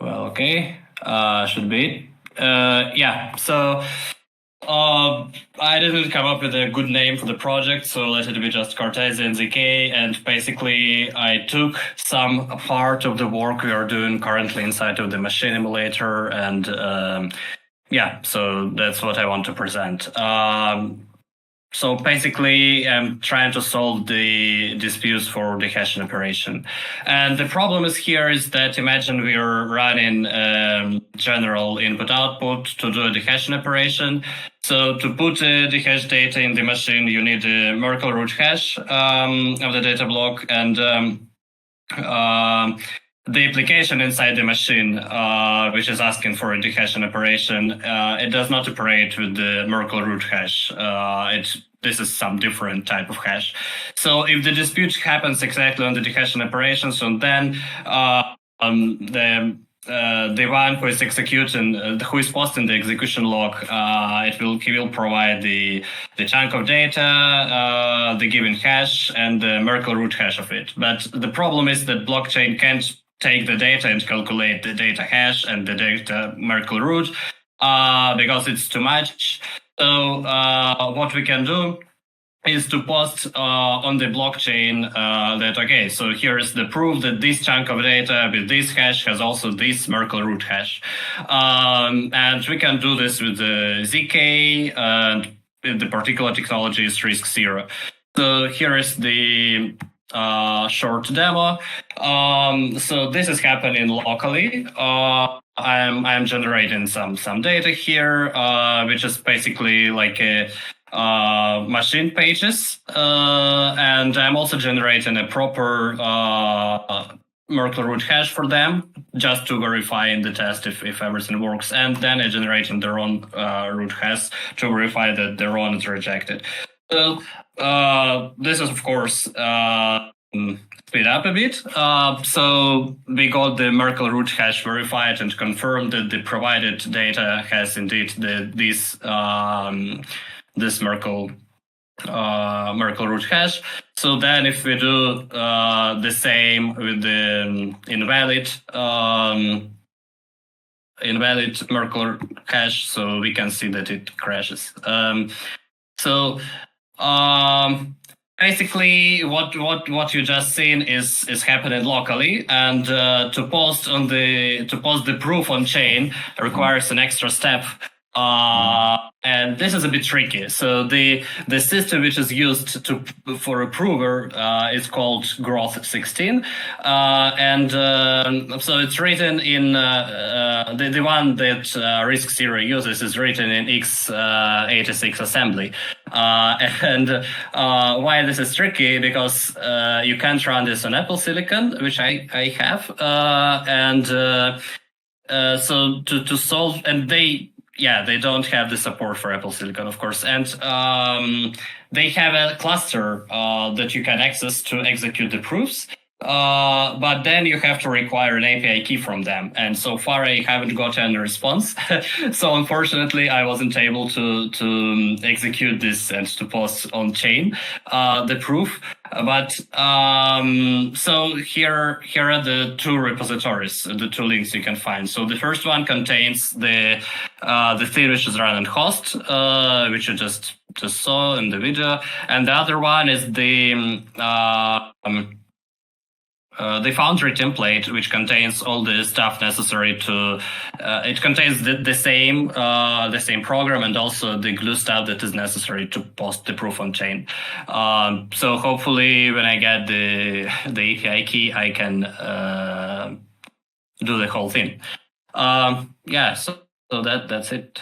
Well, okay. Should be. Yeah. So I didn't come up with a good name for the project, so let it be just Cartesi and ZK. And basically, I took some part of the work we are doing currently inside of the machine emulator, and yeah, so that's what I want to present. So basically, I'm trying to solve the disputes for the hashing operation. And the problem is here is that imagine we are running general input-output to do the hashing operation. So to put the hash data in the machine, you need a Merkle root hash of the data block, and the application inside the machine, which is asking for the hashing operation, it does not operate with the Merkle root hash. This is some different type of hash. So if the dispute happens exactly on the hashing operation, so then the one who is executing, who is posting the execution log, he will provide the chunk of data, the given hash, and the Merkle root hash of it. But the problem is that blockchain can't take the data and calculate the data hash and the data Merkle root because it's too much. So what we can do is to post on the blockchain that, okay, so here is the proof that this chunk of data with this hash has also this Merkle root hash. And we can do this with the ZK, and the particular technology is RISC-0. So here is the short demo. So this is happening locally. I'm generating some data here, which is basically like a machine pages, and I'm also generating a proper Merkle root hash for them, just to verify in the test if everything works, and then I generating their own root hash to verify that their own is rejected. So this is of course speed up a bit. So we got the Merkle root hash verified and confirmed that the provided data has indeed this Merkle root hash. So then if we do the same with the invalid Merkle hash, so we can see that it crashes. Basically, what you just seen is happening locally, and to post the proof on chain requires an extra step. And this is a bit tricky. So the system which is used for a prover is called Groth16, and so it's written in the one that RISC-0 uses is written in x86 assembly. And why this is tricky, because you can't run this on Apple Silicon, which I have, and so to solve, and they don't have the support for Apple Silicon, of course. And they have a cluster that you can access to execute the proofs. But then you have to require an API key from them. And so far, I haven't got any response. So unfortunately, I wasn't able to execute this and to post on chain the proof. But so here are the two repositories, the two links you can find. So the first one contains the thing which is run on host, which you just saw in the video, and the other one is the Foundry template, which contains all the stuff necessary to. It contains the same program and also the glue stuff that is necessary to post the proof on chain. So hopefully, when I get the API key, I can do the whole thing. So that's it.